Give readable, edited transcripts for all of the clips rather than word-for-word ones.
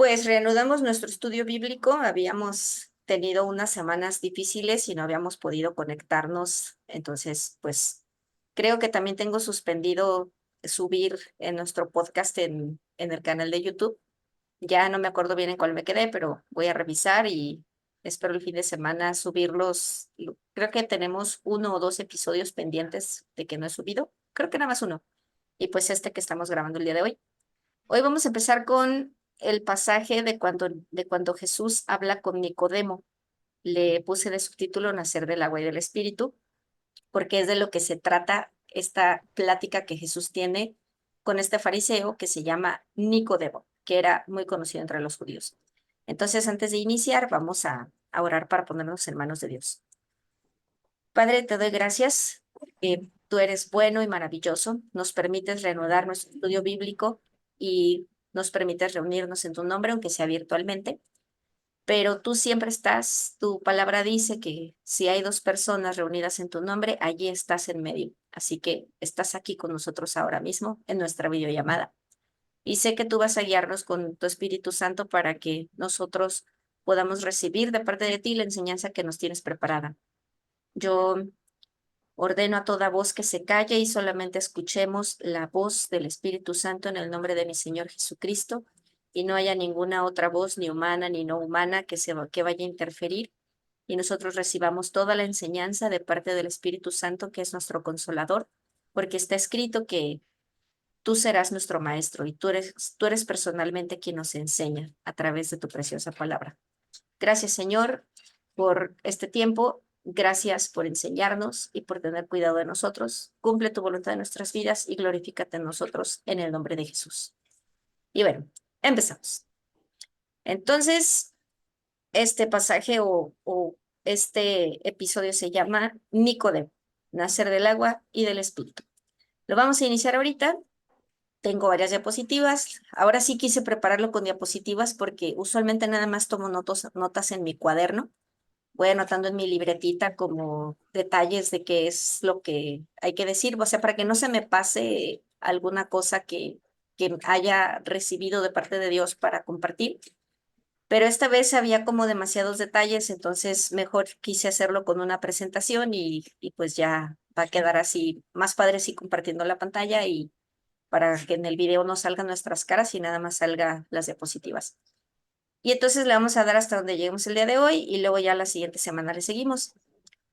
Pues reanudamos nuestro estudio bíblico. Habíamos tenido unas semanas difíciles y no habíamos podido conectarnos. Entonces, pues creo que también tengo suspendido subir en nuestro podcast en el canal de YouTube. Ya no me acuerdo bien en cuál me quedé, pero voy a revisar y espero el fin de semana subirlos. Creo que tenemos 1 o 2 episodios pendientes de que no he subido. Creo que nada más uno. Y pues este que estamos grabando el día de hoy. Hoy vamos a empezar con el pasaje de cuando Jesús habla con Nicodemo. Le puse de subtítulo Nacer del agua y del espíritu, porque es de lo que se trata esta plática que Jesús tiene con este fariseo que se llama Nicodemo, que era muy conocido entre los judíos. Entonces, antes de iniciar, vamos a orar para ponernos en manos de Dios. Padre, te doy gracias. Tú eres bueno y maravilloso. Nos permites reanudar nuestro estudio bíblico y nos permites reunirnos en tu nombre, aunque sea virtualmente. Pero tú siempre estás, tu palabra dice que si hay 2 personas reunidas en tu nombre, allí estás en medio. Así que estás aquí con nosotros ahora mismo en nuestra videollamada. Y sé que tú vas a guiarnos con tu Espíritu Santo para que nosotros podamos recibir de parte de ti la enseñanza que nos tienes preparada. Yo ordeno a toda voz que se calle y solamente escuchemos la voz del Espíritu Santo en el nombre de mi Señor Jesucristo, y no haya ninguna otra voz, ni humana ni no humana, que vaya a interferir, y nosotros recibamos toda la enseñanza de parte del Espíritu Santo, que es nuestro consolador, porque está escrito que tú serás nuestro maestro y tú eres personalmente quien nos enseña a través de tu preciosa palabra. Gracias, Señor, por este tiempo. Gracias por enseñarnos y por tener cuidado de nosotros. Cumple tu voluntad en nuestras vidas y glorifícate en nosotros en el nombre de Jesús. Y bueno, empezamos. Entonces, este pasaje o este episodio se llama Nicodemo, nacer del agua y del espíritu. Lo vamos a iniciar ahorita. Tengo varias diapositivas. Ahora sí quise prepararlo con diapositivas porque usualmente nada más tomo notas en mi cuaderno. Voy anotando en mi libretita como detalles de qué es lo que hay que decir, o sea, para que no se me pase alguna cosa que haya recibido de parte de Dios para compartir. Pero esta vez había como demasiados detalles, entonces mejor quise hacerlo con una presentación y pues ya va a quedar así más padre así compartiendo la pantalla y para que en el video no salgan nuestras caras y nada más salga las diapositivas. Y entonces le vamos a dar hasta donde lleguemos el día de hoy y luego ya la siguiente semana le seguimos.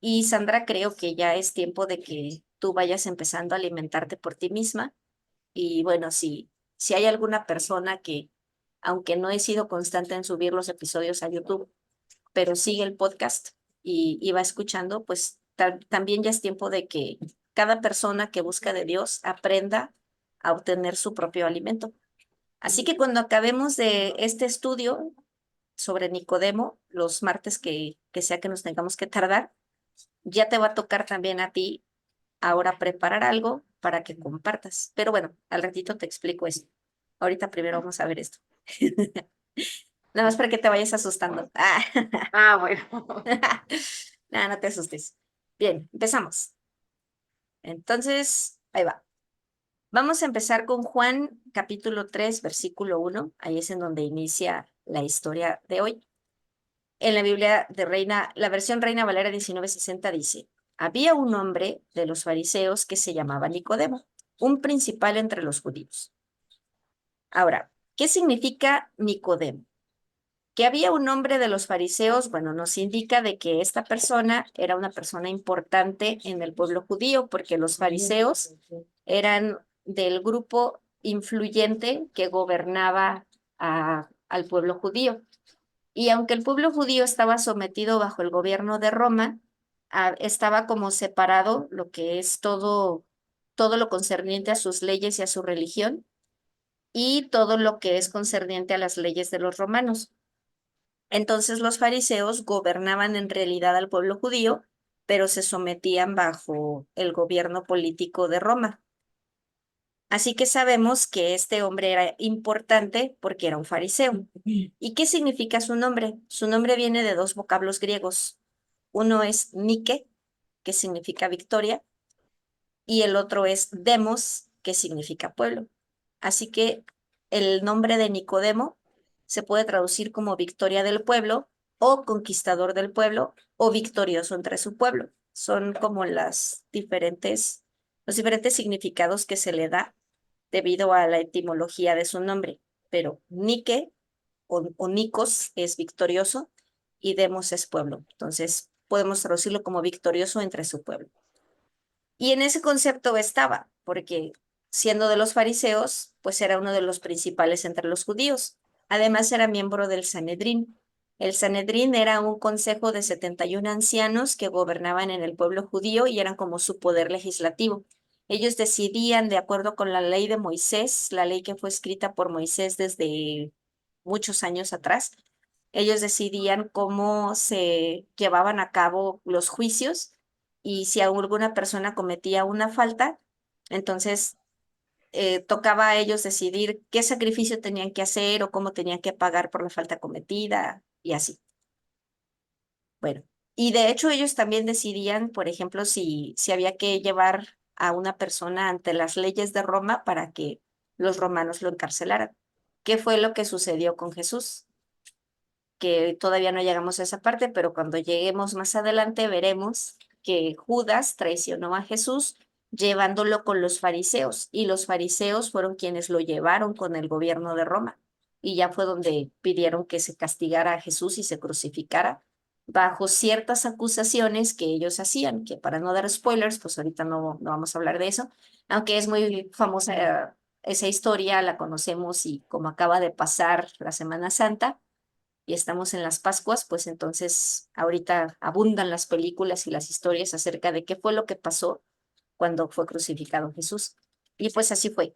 Y Sandra, creo que ya es tiempo de que tú vayas empezando a alimentarte por ti misma. Y bueno, si hay alguna persona que, aunque no he sido constante en subir los episodios a YouTube, pero sigue el podcast y va escuchando, pues también ya es tiempo de que cada persona que busca de Dios aprenda a obtener su propio alimento. Así que cuando acabemos de este estudio sobre Nicodemo, los martes que sea que nos tengamos que tardar, ya te va a tocar también a ti ahora preparar algo para que compartas. Pero bueno, al ratito te explico eso. Ahorita primero vamos a ver esto. Nada más para que te vayas asustando. Ah, bueno. Nada, no te asustes. Bien, empezamos. Entonces, ahí va. Vamos a empezar con Juan capítulo 3 versículo 1. Ahí es en donde inicia la historia de hoy. En la Biblia de Reina, la versión Reina Valera 1960 dice, había un hombre de los fariseos que se llamaba Nicodemo, un principal entre los judíos. Ahora, ¿qué significa Nicodemo? Que había un hombre de los fariseos, bueno, nos indica de que esta persona era una persona importante en el pueblo judío, porque los fariseos eran del grupo influyente que gobernaba al pueblo judío. Y aunque el pueblo judío estaba sometido bajo el gobierno de Roma, estaba como separado lo que es todo lo concerniente a sus leyes y a su religión, y todo lo que es concerniente a las leyes de los romanos. Entonces los fariseos gobernaban en realidad al pueblo judío, pero se sometían bajo el gobierno político de Roma. Así que sabemos que este hombre era importante porque era un fariseo. ¿Y qué significa su nombre? Su nombre viene de 2 vocablos griegos. Uno es Nike, que significa victoria, y el otro es Demos, que significa pueblo. Así que el nombre de Nicodemo se puede traducir como victoria del pueblo o conquistador del pueblo o victorioso entre su pueblo. Son como los diferentes significados que se le da debido a la etimología de su nombre. Pero Nike o Nikos es victorioso y Demos es pueblo. Entonces podemos traducirlo como victorioso entre su pueblo. Y en ese concepto estaba, porque siendo de los fariseos, pues era uno de los principales entre los judíos. Además era miembro del Sanedrín. El Sanedrín era un consejo de 71 ancianos que gobernaban en el pueblo judío y eran como su poder legislativo. Ellos decidían, de acuerdo con la ley de Moisés, la ley que fue escrita por Moisés desde muchos años atrás, ellos decidían cómo se llevaban a cabo los juicios y si alguna persona cometía una falta, entonces tocaba a ellos decidir qué sacrificio tenían que hacer o cómo tenían que pagar por la falta cometida y así. Bueno, y de hecho ellos también decidían, por ejemplo, si había que llevar a una persona ante las leyes de Roma para que los romanos lo encarcelaran. ¿Qué fue lo que sucedió con Jesús? Que todavía no llegamos a esa parte, pero cuando lleguemos más adelante veremos que Judas traicionó a Jesús llevándolo con los fariseos y los fariseos fueron quienes lo llevaron con el gobierno de Roma y ya fue donde pidieron que se castigara a Jesús y se crucificara bajo ciertas acusaciones que ellos hacían, que para no dar spoilers, pues ahorita no vamos a hablar de eso, aunque es muy famosa esa historia, la conocemos y como acaba de pasar la Semana Santa, y estamos en las Pascuas, pues entonces ahorita abundan las películas y las historias acerca de qué fue lo que pasó cuando fue crucificado Jesús. Y pues así fue.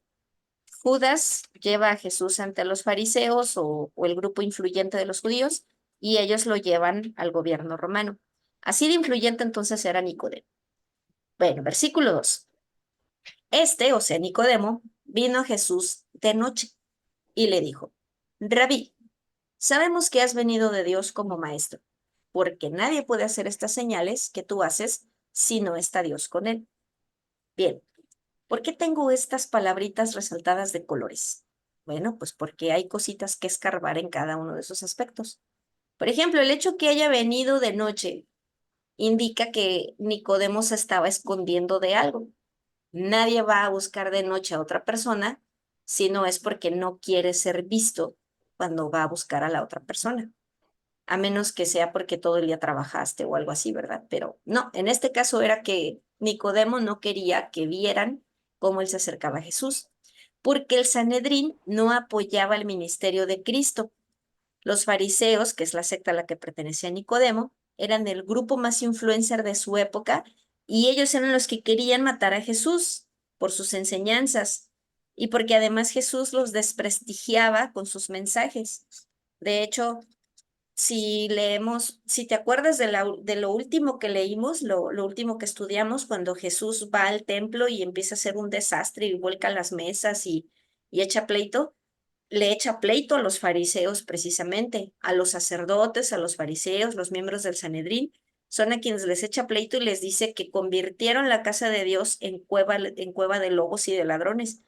Judas lleva a Jesús ante los fariseos o el grupo influyente de los judíos y ellos lo llevan al gobierno romano. Así de influyente entonces era Nicodemo. Bueno, versículo 2. O sea, Nicodemo, vino a Jesús de noche y le dijo, Rabí, sabemos que has venido de Dios como maestro, porque nadie puede hacer estas señales que tú haces si no está Dios con él. Bien, ¿por qué tengo estas palabritas resaltadas de colores? Bueno, pues porque hay cositas que escarbar en cada uno de esos aspectos. Por ejemplo, el hecho que haya venido de noche indica que Nicodemo se estaba escondiendo de algo. Nadie va a buscar de noche a otra persona si no es porque no quiere ser visto cuando va a buscar a la otra persona, a menos que sea porque todo el día trabajaste o algo así, ¿verdad? Pero no, en este caso era que Nicodemo no quería que vieran cómo él se acercaba a Jesús, porque el Sanedrín no apoyaba el ministerio de Cristo. Los fariseos, que es la secta a la que pertenecía Nicodemo, eran el grupo más influencer de su época y ellos eran los que querían matar a Jesús por sus enseñanzas y porque además Jesús los desprestigiaba con sus mensajes. De hecho, si leemos, si te acuerdas de lo último que leímos, lo último que estudiamos, cuando Jesús va al templo y empieza a hacer un desastre y vuelca las mesas y echa pleito, le echa pleito a los fariseos precisamente, a los sacerdotes, a los fariseos, los miembros del Sanedrín, son a quienes les echa pleito y les dice que convirtieron la casa de Dios en cueva de lobos y de ladrones.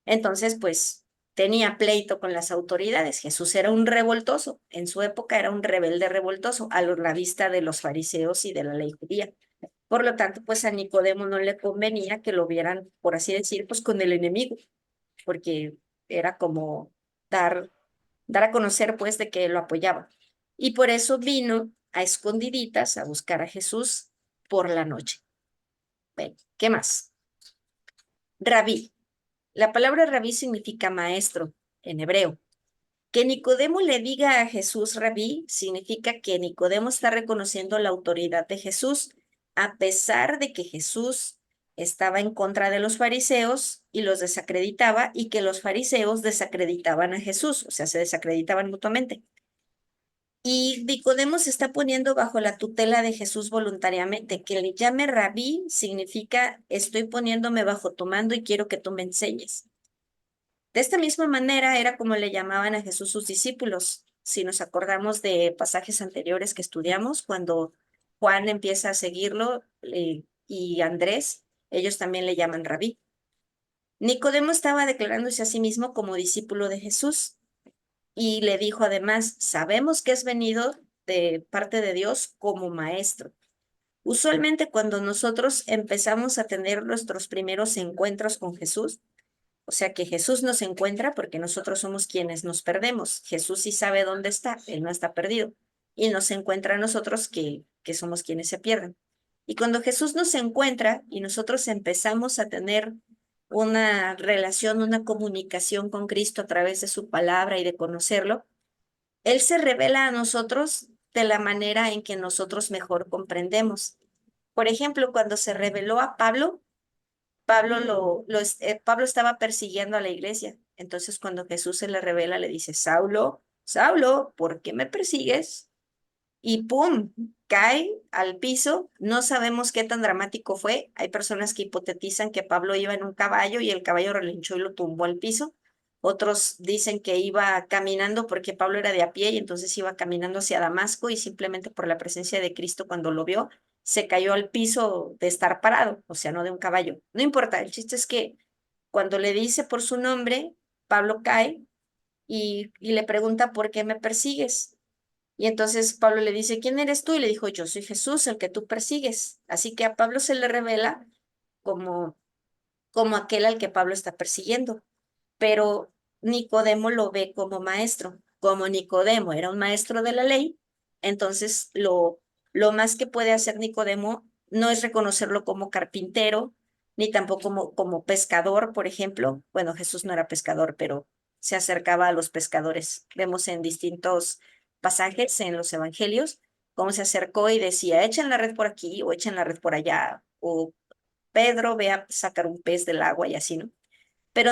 Entonces, pues tenía pleito con las autoridades. Jesús era un revoltoso, en su época era un rebelde revoltoso a la vista de los fariseos y de la ley judía. Por lo tanto, pues a Nicodemo no le convenía que lo vieran, por así decir, pues con el enemigo, porque era como dar, dar a conocer pues de que lo apoyaba. Y por eso vino a escondiditas a buscar a Jesús por la noche. Bueno, ¿qué más? Rabí. La palabra rabí significa maestro en hebreo. Que Nicodemo le diga a Jesús rabí significa que Nicodemo está reconociendo la autoridad de Jesús, a pesar de que Jesús estaba en contra de los fariseos y los desacreditaba y que los fariseos desacreditaban a Jesús, o sea, se desacreditaban mutuamente. Y Nicodemo se está poniendo bajo la tutela de Jesús voluntariamente. Que le llame rabí significa estoy poniéndome bajo tu mando y quiero que tú me enseñes. De esta misma manera era como le llamaban a Jesús sus discípulos. Si nos acordamos de pasajes anteriores que estudiamos, cuando Juan empieza a seguirlo y Andrés, ellos también le llaman rabí. Nicodemo estaba declarándose a sí mismo como discípulo de Jesús. Y le dijo además, sabemos que has venido de parte de Dios como maestro. Usualmente cuando nosotros empezamos a tener nuestros primeros encuentros con Jesús, o sea que Jesús nos encuentra porque nosotros somos quienes nos perdemos. Jesús sí sabe dónde está, Él no está perdido. Y nos encuentra a nosotros que somos quienes se pierden. Y cuando Jesús nos encuentra y nosotros empezamos a tener una relación, una comunicación con Cristo a través de su palabra y de conocerlo, Él se revela a nosotros de la manera en que nosotros mejor comprendemos. Por ejemplo, cuando se reveló a Pablo, Pablo estaba persiguiendo a la iglesia. Entonces, cuando Jesús se le revela, le dice, Saulo, Saulo, ¿por qué me persigues? Y ¡pum! Cae al piso. No sabemos qué tan dramático fue. Hay personas que hipotetizan que Pablo iba en un caballo y el caballo relinchó y lo tumbó al piso. Otros dicen que iba caminando porque Pablo era de a pie y entonces iba caminando hacia Damasco y simplemente por la presencia de Cristo cuando lo vio, se cayó al piso de estar parado, o sea, no de un caballo. No importa, el chiste es que cuando le dice por su nombre, Pablo cae y le pregunta, ¿por qué me persigues? Y entonces Pablo le dice, ¿quién eres tú? Y le dijo, yo soy Jesús, el que tú persigues. Así que a Pablo se le revela como, como aquel al que Pablo está persiguiendo. Pero Nicodemo lo ve como maestro. Como Nicodemo era un maestro de la ley, entonces lo más que puede hacer Nicodemo no es reconocerlo como carpintero, ni tampoco como pescador, por ejemplo. Bueno, Jesús no era pescador, pero se acercaba a los pescadores. Vemos en distintos pasajes en los evangelios cómo se acercó y decía, echen la red por aquí o echen la red por allá, o Pedro, ve a sacar un pez del agua y así, ¿no? Pero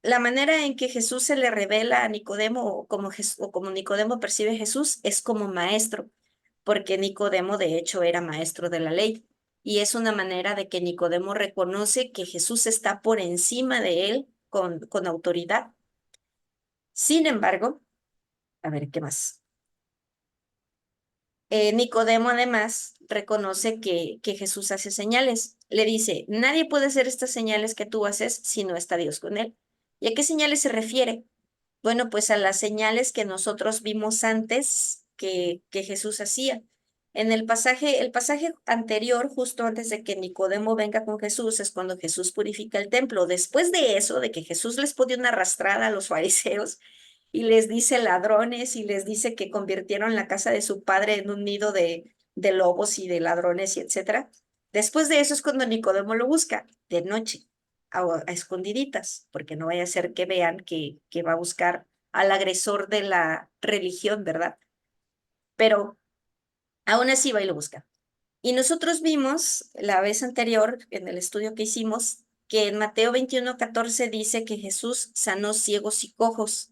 la manera en que Jesús se le revela a Nicodemo o como Nicodemo percibe a Jesús es como maestro, porque Nicodemo de hecho era maestro de la ley. Y es una manera de que Nicodemo reconoce que Jesús está por encima de él con autoridad. Sin embargo, a ver, ¿qué más? Nicodemo además reconoce que Jesús hace señales. Le dice, nadie puede hacer estas señales que tú haces si no está Dios con él. ¿Y a qué señales se refiere? Bueno, pues a las señales que nosotros vimos antes que Jesús hacía. En el pasaje anterior, justo antes de que Nicodemo venga con Jesús, es cuando Jesús purifica el templo. Después de eso, de que Jesús les pone una arrastrada a los fariseos y les dice ladrones y les dice que convirtieron la casa de su padre en un nido de lobos y de ladrones y etcétera. Después de eso es cuando Nicodemo lo busca, de noche a escondiditas, porque no vaya a ser que vean que va a buscar al agresor de la religión, ¿verdad? Pero aún así va y lo busca. Y nosotros vimos la vez anterior, en el estudio que hicimos, que en Mateo 21:14 dice que Jesús sanó ciegos y cojos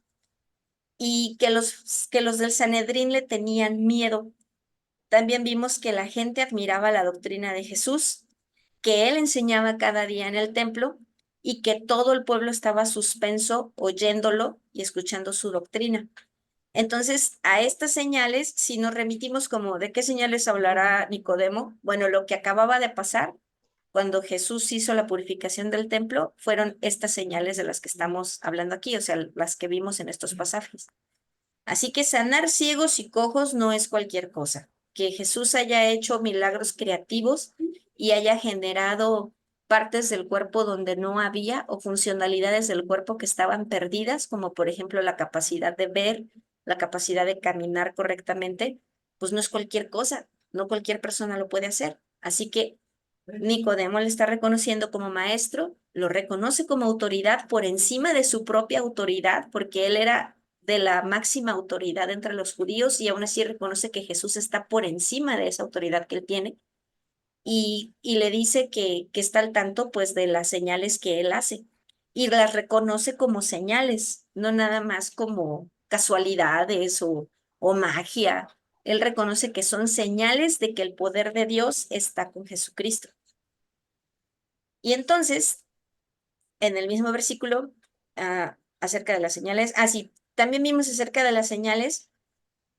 y que los del Sanedrín le tenían miedo. También vimos que la gente admiraba la doctrina de Jesús, que él enseñaba cada día en el templo y que todo el pueblo estaba suspenso oyéndolo y escuchando su doctrina. Entonces, a estas señales, si nos remitimos como de qué señales hablará Nicodemo, bueno, lo que acababa de pasar cuando Jesús hizo la purificación del templo fueron estas señales de las que estamos hablando aquí, o sea, las que vimos en estos pasajes. Así que sanar ciegos y cojos no es cualquier cosa. Que Jesús haya hecho milagros creativos y haya generado partes del cuerpo donde no había o funcionalidades del cuerpo que estaban perdidas, como por ejemplo la capacidad de ver, la capacidad de caminar correctamente, pues no es cualquier cosa, no cualquier persona lo puede hacer. Así que Nicodemo le está reconociendo como maestro, lo reconoce como autoridad por encima de su propia autoridad, porque él era de la máxima autoridad entre los judíos y aún así reconoce que Jesús está por encima de esa autoridad que él tiene y le dice que está al tanto pues de las señales que él hace y las reconoce como señales, no nada más como casualidades o magia. Él reconoce que son señales de que el poder de Dios está con Jesucristo. Y entonces, en el mismo versículo, acerca de las señales, sí, también vimos acerca de las señales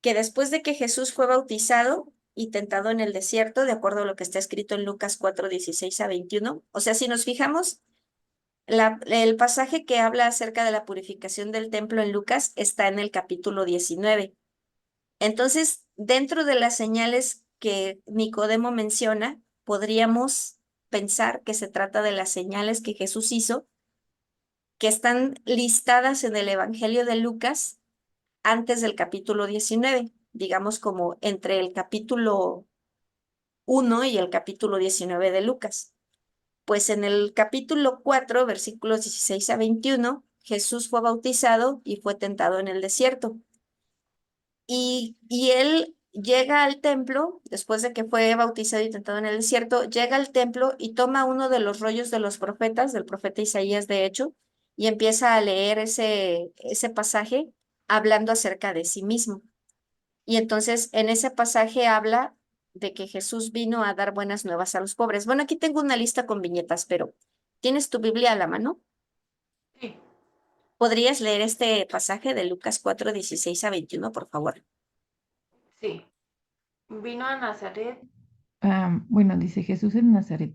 que después de que Jesús fue bautizado y tentado en el desierto, de acuerdo a lo que está escrito en Lucas 4:16 a 21, o sea, si nos fijamos, El pasaje que habla acerca de la purificación del templo en Lucas está en el capítulo 19. Entonces, dentro de las señales que Nicodemo menciona, podríamos pensar que se trata de las señales que Jesús hizo, que están listadas en el Evangelio de Lucas antes del capítulo 19, digamos como entre el capítulo 1 y el capítulo 19 de Lucas. Pues en el capítulo 4, versículos 16 a 21, Jesús fue bautizado y fue tentado en el desierto. Y él llega al templo, después de que fue bautizado y tentado en el desierto, llega al templo y toma uno de los rollos de los profetas, del profeta Isaías, de hecho, y empieza a leer ese pasaje hablando acerca de sí mismo. Y entonces en ese pasaje habla de que Jesús vino a dar buenas nuevas a los pobres. Bueno, aquí tengo una lista con viñetas, pero ¿tienes tu Biblia a la mano? Sí, ¿Podrías leer este pasaje de Lucas 4, 16 a 21, por favor? sí. Vino a Nazaret. Bueno, dice Jesús en Nazaret.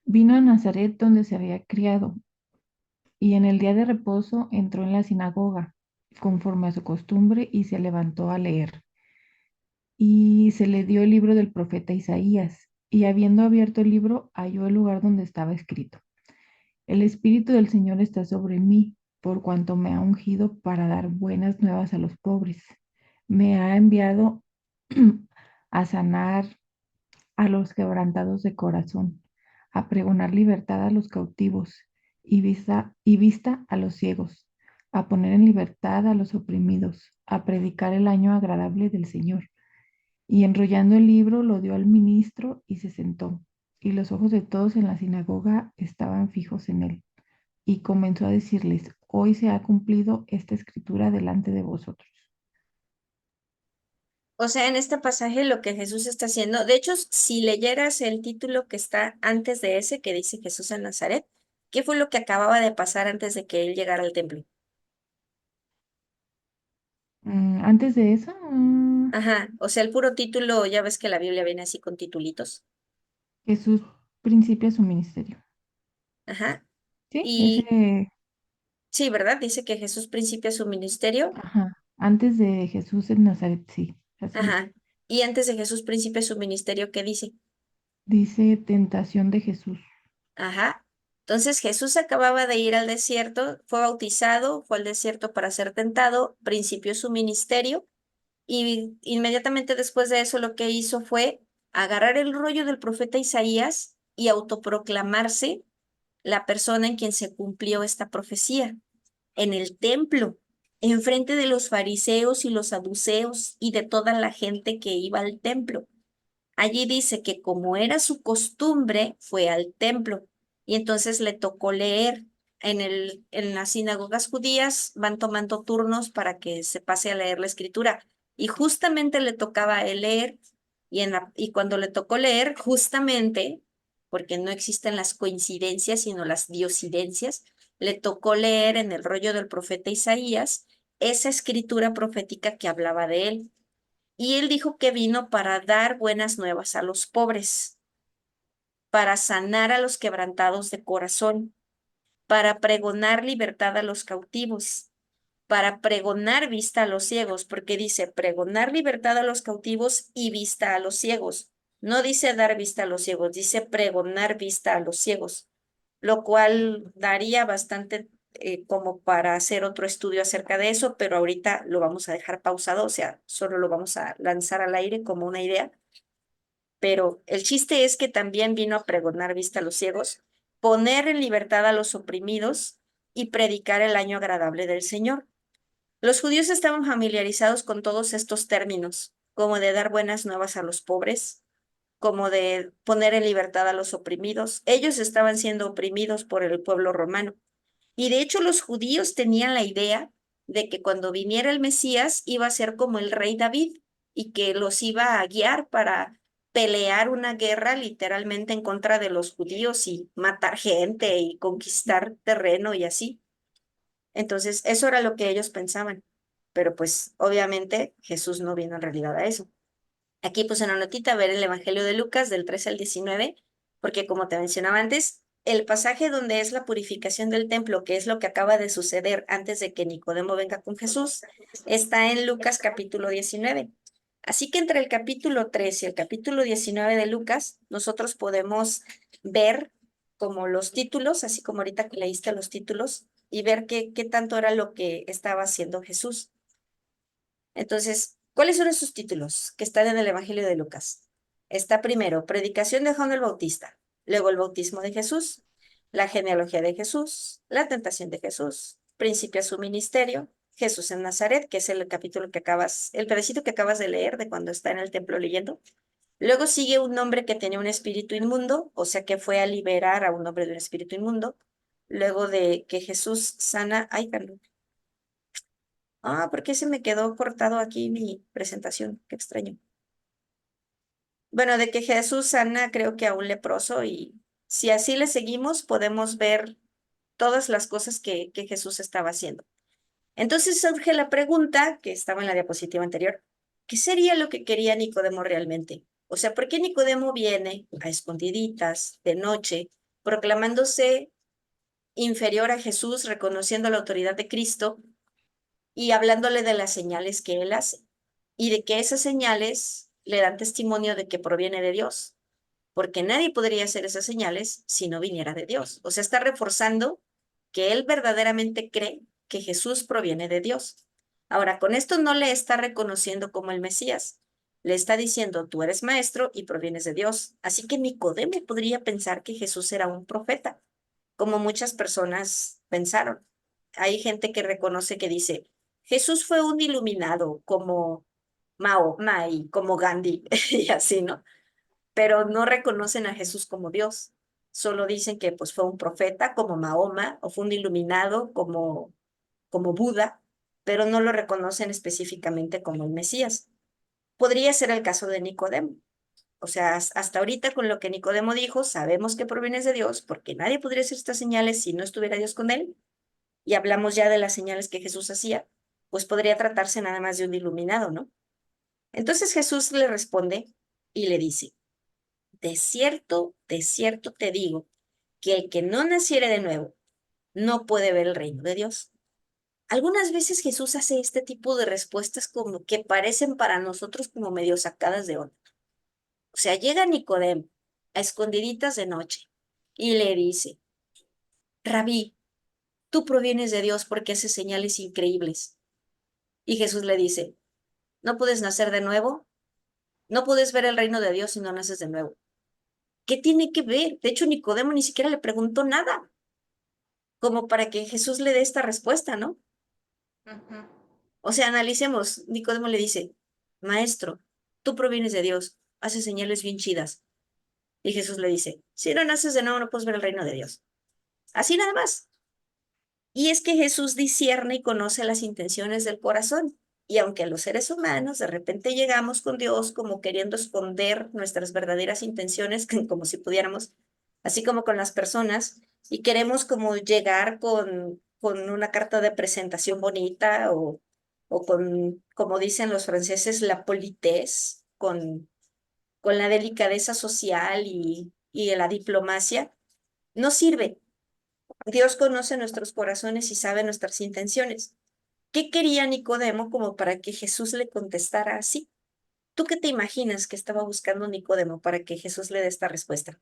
Vino a Nazaret donde se había criado, y en el día de reposo entró en la sinagoga, conforme a su costumbre, y se levantó a leer. Y se le dio el libro del profeta Isaías, y habiendo abierto el libro, halló el lugar donde estaba escrito: El Espíritu del Señor está sobre mí, por cuanto me ha ungido para dar buenas nuevas a los pobres. Me ha enviado a sanar a los quebrantados de corazón, a pregonar libertad a los cautivos y vista a los ciegos, a poner en libertad a los oprimidos, a predicar el año agradable del Señor. Y enrollando el libro lo dio al ministro y se sentó. Y los ojos de todos en la sinagoga estaban fijos en él. Y comenzó a decirles: Hoy se ha cumplido esta escritura delante de vosotros. O sea, en este pasaje lo que Jesús está haciendo, de hecho, si leyeras el título que está antes de ese, que dice Jesús en Nazaret, ¿qué fue lo que acababa de pasar antes de que él llegara al templo? Antes de eso, Ajá, o sea, el puro título, ya ves que la Biblia viene así con titulitos. Jesús principia su ministerio. Ajá, Sí, y ese, sí, ¿verdad? Dice que Jesús principia su ministerio. ajá, antes de Jesús en Nazaret, sí, así dice. Ajá, y antes de Jesús principia su ministerio, ¿qué dice? Dice tentación de Jesús. Ajá. Entonces Jesús acababa de ir al desierto, fue bautizado, fue al desierto para ser tentado, principió su ministerio. Y inmediatamente después de eso lo que hizo fue agarrar el rollo del profeta Isaías y autoproclamarse la persona en quien se cumplió esta profecía, en el templo, enfrente de los fariseos y los saduceos y de toda la gente que iba al templo. Allí dice que como era su costumbre, fue al templo y entonces le tocó leer. En las sinagogas judías van tomando turnos para que se pase a leer la escritura y justamente le tocaba a él leer y cuando le tocó leer, justamente, porque no existen las coincidencias, sino las diosidencias, le tocó leer en el rollo del profeta Isaías esa escritura profética que hablaba de él. Y él dijo que vino para dar buenas nuevas a los pobres, para sanar a los quebrantados de corazón, para pregonar libertad a los cautivos, para pregonar vista a los ciegos, porque dice pregonar libertad a los cautivos y vista a los ciegos. No dice dar vista a los ciegos, dice pregonar vista a los ciegos, lo cual daría bastante como para hacer otro estudio acerca de eso, pero ahorita lo vamos a dejar pausado, o sea, solo lo vamos a lanzar al aire como una idea. Pero el chiste es que también vino a pregonar vista a los ciegos, poner en libertad a los oprimidos y predicar el año agradable del Señor. Los judíos estaban familiarizados con todos estos términos, como de dar buenas nuevas a los pobres, como de poner en libertad a los oprimidos. Ellos estaban siendo oprimidos por el pueblo romano. Y de hecho los judíos tenían la idea de que cuando viniera el Mesías iba a ser como el rey David y que los iba a guiar para pelear una guerra literalmente en contra de los judíos y matar gente y conquistar terreno y así. Entonces, eso era lo que ellos pensaban. Pero pues obviamente Jesús no vino en realidad a eso. Aquí puse una notita, ver el Evangelio de Lucas del 13 al 19, porque como te mencionaba antes, el pasaje donde es la purificación del templo, que es lo que acaba de suceder antes de que Nicodemo venga con Jesús, está en Lucas capítulo 19. Así que entre el capítulo 3 y el capítulo 19 de Lucas, nosotros podemos ver como los títulos, así como ahorita que leíste los títulos, y ver qué tanto era lo que estaba haciendo Jesús. Entonces, ¿cuáles son esos títulos que están en el Evangelio de Lucas? Está primero, predicación de Juan el Bautista, luego el bautismo de Jesús, la genealogía de Jesús, la tentación de Jesús, principio a su ministerio, Jesús en Nazaret, que es el capítulo que acabas, el pedacito que acabas de leer de cuando está en el templo leyendo. Luego sigue un hombre que tenía un espíritu inmundo, o sea que fue a liberar a un hombre de un espíritu inmundo. Luego de que Jesús sana, ay, Carlos. ¿Por qué se me quedó cortado aquí mi presentación? Qué extraño. Bueno, de que Jesús sana creo que a un leproso y si así le seguimos podemos ver todas las cosas que Jesús estaba haciendo. Entonces surge la pregunta que estaba en la diapositiva anterior, ¿qué sería lo que quería Nicodemo realmente? O sea, ¿por qué Nicodemo viene a escondiditas, de noche, proclamándose inferior a Jesús, reconociendo la autoridad de Cristo y hablándole de las señales que él hace y de que esas señales le dan testimonio de que proviene de Dios, porque nadie podría hacer esas señales si no viniera de Dios? O sea, está reforzando que él verdaderamente cree que Jesús proviene de Dios. Ahora, con esto no le está reconociendo como el Mesías, le está diciendo, tú eres maestro y provienes de Dios. Así que Nicodemo podría pensar que Jesús era un profeta, como muchas personas pensaron. Hay gente que reconoce que dice, Jesús fue un iluminado como Mahoma y como Gandhi y así, ¿no? Pero no reconocen a Jesús como Dios. Solo dicen que pues fue un profeta como Mahoma o fue un iluminado como Buda, pero no lo reconocen específicamente como el Mesías. Podría ser el caso de Nicodemo. O sea, hasta ahorita con lo que Nicodemo dijo, sabemos que proviene de Dios porque nadie podría hacer estas señales si no estuviera Dios con él. Y hablamos ya de las señales que Jesús hacía, pues podría tratarse nada más de un iluminado, ¿no? Entonces Jesús le responde y le dice, de cierto te digo, que el que no naciere de nuevo no puede ver el reino de Dios. Algunas veces Jesús hace este tipo de respuestas como que parecen para nosotros como medio sacadas de onda. O sea, llega Nicodemo a escondiditas de noche y le dice, Rabí, tú provienes de Dios porque haces señales increíbles. Y Jesús le dice, ¿no puedes nacer de nuevo? No puedes ver el reino de Dios si no naces de nuevo. ¿Qué tiene que ver? De hecho, Nicodemo ni siquiera le preguntó nada, como para que Jesús le dé esta respuesta, ¿no? Ujú. O sea, analicemos. Nicodemo le dice, Maestro, tú provienes de Dios, haces señales bien chidas. Y Jesús le dice, si no naces de nuevo, no puedes ver el reino de Dios. Así nada más. Y es que Jesús discierne y conoce las intenciones del corazón. Y aunque los seres humanos de repente llegamos con Dios como queriendo esconder nuestras verdaderas intenciones, como si pudiéramos, así como con las personas, y queremos como llegar con una carta de presentación bonita o con, como dicen los franceses, la politesse, con la delicadeza social y la diplomacia, no sirve. Dios conoce nuestros corazones y sabe nuestras intenciones. ¿Qué quería Nicodemo como para que Jesús le contestara así? ¿Tú qué te imaginas que estaba buscando Nicodemo para que Jesús le dé esta respuesta?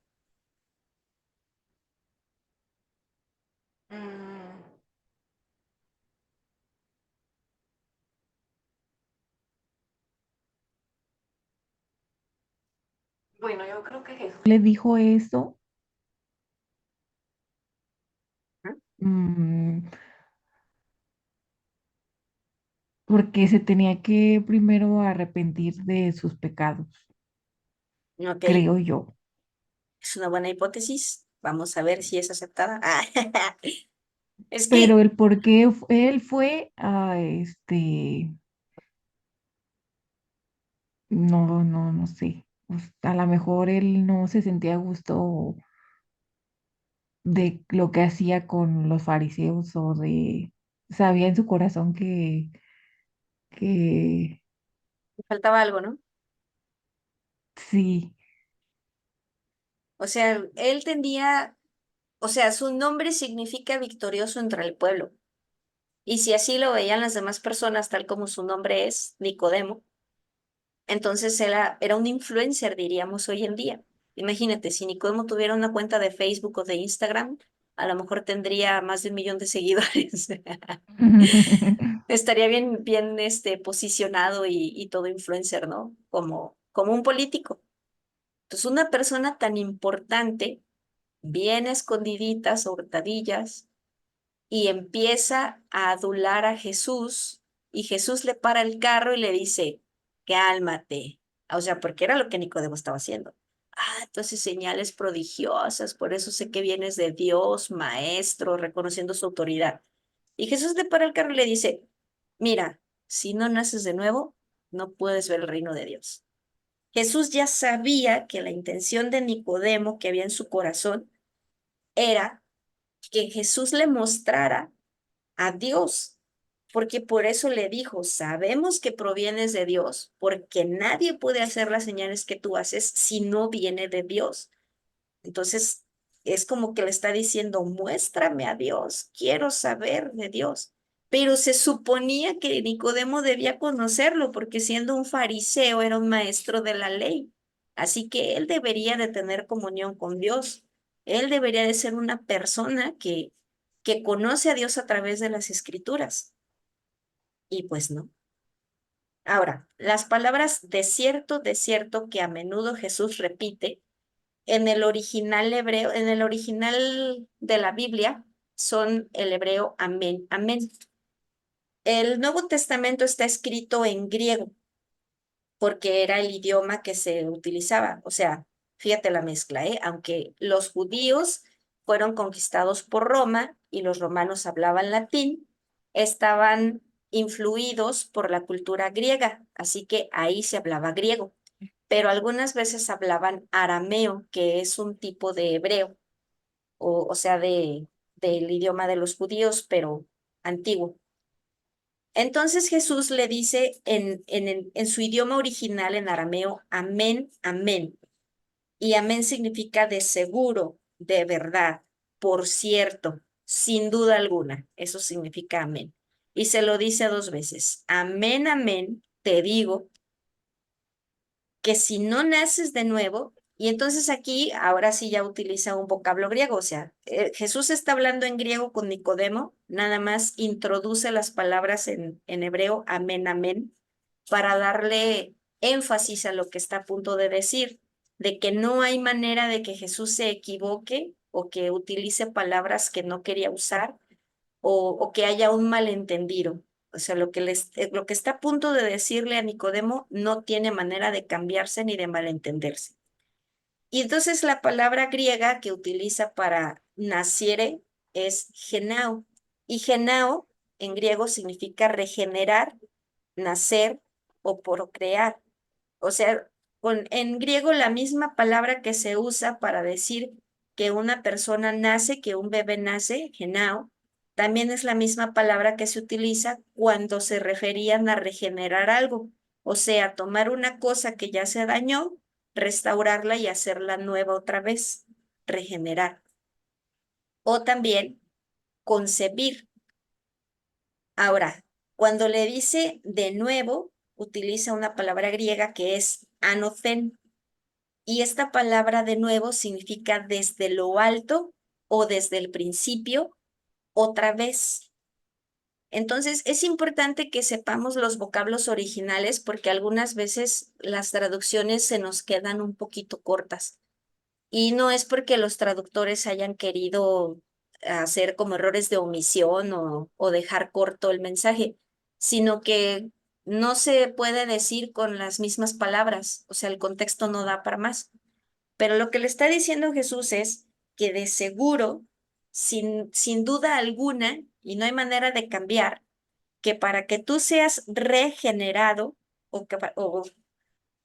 Mm, bueno, yo creo que Jesús. Le dijo eso ¿Ah? mm, porque se tenía que primero arrepentir de sus pecados, Ok, creo yo. es una buena hipótesis. Vamos a ver si es aceptada. Es Pero que, el por qué él fue a no sé. Pues, a lo mejor él no se sentía a gusto de lo que hacía con los fariseos o sabía en su corazón que faltaba algo, ¿no? sí, O sea, él tenía O sea, su nombre significa victorioso entre el pueblo. Y si así lo veían las demás personas, tal como su nombre es, Nicodemo, entonces era un influencer, diríamos hoy en día. Imagínate, si Nicodemo tuviera una cuenta de Facebook o de Instagram, a lo mejor tendría más de 1 millón de seguidores. Estaría bien posicionado y todo influencer, ¿no? Como un político. Entonces, una persona tan importante, bien escondidita, hurtadillas, y empieza a adular a Jesús, y Jesús le para el carro y le dice, cálmate. O sea, porque era lo que Nicodemo estaba haciendo. Entonces señales prodigiosas, por eso sé que vienes de Dios, maestro, reconociendo su autoridad. Y Jesús le para el carro y le dice, mira, si no naces de nuevo, no puedes ver el reino de Dios. Jesús ya sabía que la intención de Nicodemo que había en su corazón era que Jesús le mostrara a Dios, porque por eso le dijo, sabemos que provienes de Dios, porque nadie puede hacer las señales que tú haces si no viene de Dios. Entonces, es como que le está diciendo, muéstrame a Dios, quiero saber de Dios. Pero se suponía que Nicodemo debía conocerlo, porque siendo un fariseo era un maestro de la ley. Así que él debería de tener comunión con Dios. Él debería de ser una persona que conoce a Dios a través de las escrituras. Y pues no. Ahora, las palabras de cierto que a menudo Jesús repite, en el original hebreo, en el original de la Biblia, son el hebreo amén, amén. El Nuevo Testamento está escrito en griego, porque era el idioma que se utilizaba. O sea, fíjate la mezcla, ¿eh? Aunque los judíos fueron conquistados por Roma y los romanos hablaban latín, estaban influidos por la cultura griega, así que ahí se hablaba griego, pero algunas veces hablaban arameo, que es un tipo de hebreo, o sea, del idioma de los judíos, pero antiguo. Entonces Jesús le dice en su idioma original, en arameo, amén, amén. Y amén significa de seguro, de verdad, por cierto, sin duda alguna. Eso significa amén. Y se lo dice 2 veces. Amén, amén, te digo que si no naces de nuevo, y entonces aquí ahora sí ya utiliza un vocablo griego, o sea, Jesús está hablando en griego con Nicodemo, nada más introduce las palabras en hebreo, amén, amén, para darle énfasis a lo que está a punto de decir, de que no hay manera de que Jesús se equivoque o que utilice palabras que no quería usar o que haya un malentendido. O sea, lo que está a punto de decirle a Nicodemo no tiene manera de cambiarse ni de malentenderse. Y entonces la palabra griega que utiliza para naciere es genao. Y genao en griego significa regenerar, nacer o procrear. O sea, en griego la misma palabra que se usa para decir que una persona nace, que un bebé nace, genao, también es la misma palabra que se utiliza cuando se referían a regenerar algo, o sea, tomar una cosa que ya se dañó, restaurarla y hacerla nueva otra vez, regenerar. O también concebir. Ahora, cuando le dice de nuevo, utiliza una palabra griega que es anothen. Y esta palabra de nuevo significa desde lo alto o desde el principio, otra vez. Entonces, es importante que sepamos los vocablos originales porque algunas veces las traducciones se nos quedan un poquito cortas. Y no es porque los traductores hayan querido hacer como errores de omisión o dejar corto el mensaje, sino que no se puede decir con las mismas palabras, o sea, el contexto no da para más. Pero lo que le está diciendo Jesús es que de seguro, sin duda alguna, y no hay manera de cambiar, que para que tú seas regenerado o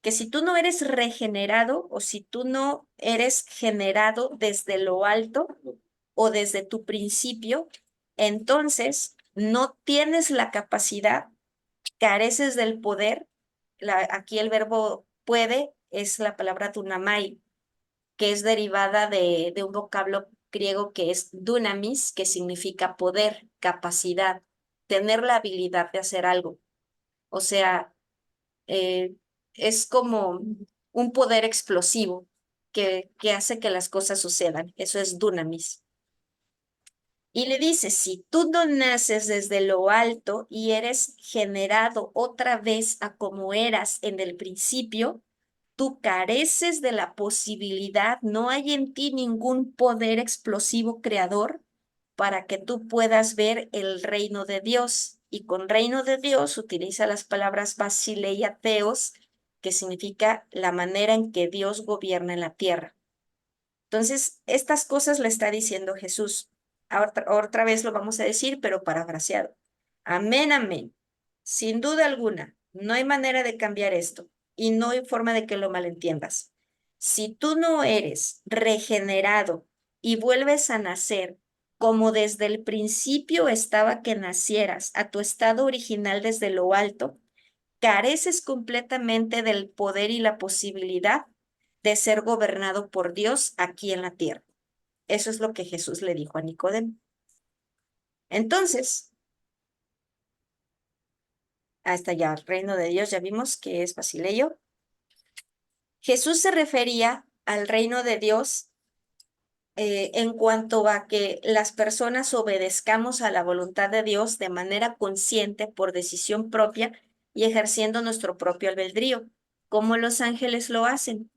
que si tú no eres regenerado o si tú no eres generado desde lo alto o desde tu principio, entonces no tienes la capacidad, careces del poder. Aquí el verbo puede es la palabra dunamai, que es derivada de un vocablo griego que es dunamis, que significa poder, capacidad, tener la habilidad de hacer algo. O sea, eh, es como un poder explosivo que hace que las cosas sucedan. Eso es dunamis. Y le dice, si tú no naces desde lo alto y eres generado otra vez a como eras en el principio, tú careces de la posibilidad, no hay en ti ningún poder explosivo creador para que tú puedas ver el reino de Dios. Y con reino de Dios utiliza las palabras basileia theos, que significa la manera en que Dios gobierna en la tierra. Entonces, estas cosas le está diciendo Jesús. Otra vez lo vamos a decir, pero parafraseado. Amén, amén. Sin duda alguna, no hay manera de cambiar esto y no hay forma de que lo malentiendas. Si tú no eres regenerado y vuelves a nacer como desde el principio estaba que nacieras a tu estado original desde lo alto, careces completamente del poder y la posibilidad de ser gobernado por Dios aquí en la tierra. Eso es lo que Jesús le dijo a Nicodemo. Entonces, hasta ya el reino de Dios ya vimos que es Basileio. Jesús se refería al reino de Dios en cuanto a que las personas obedezcamos a la voluntad de Dios de manera consciente, por decisión propia y ejerciendo nuestro propio albedrío, como los ángeles lo hacen.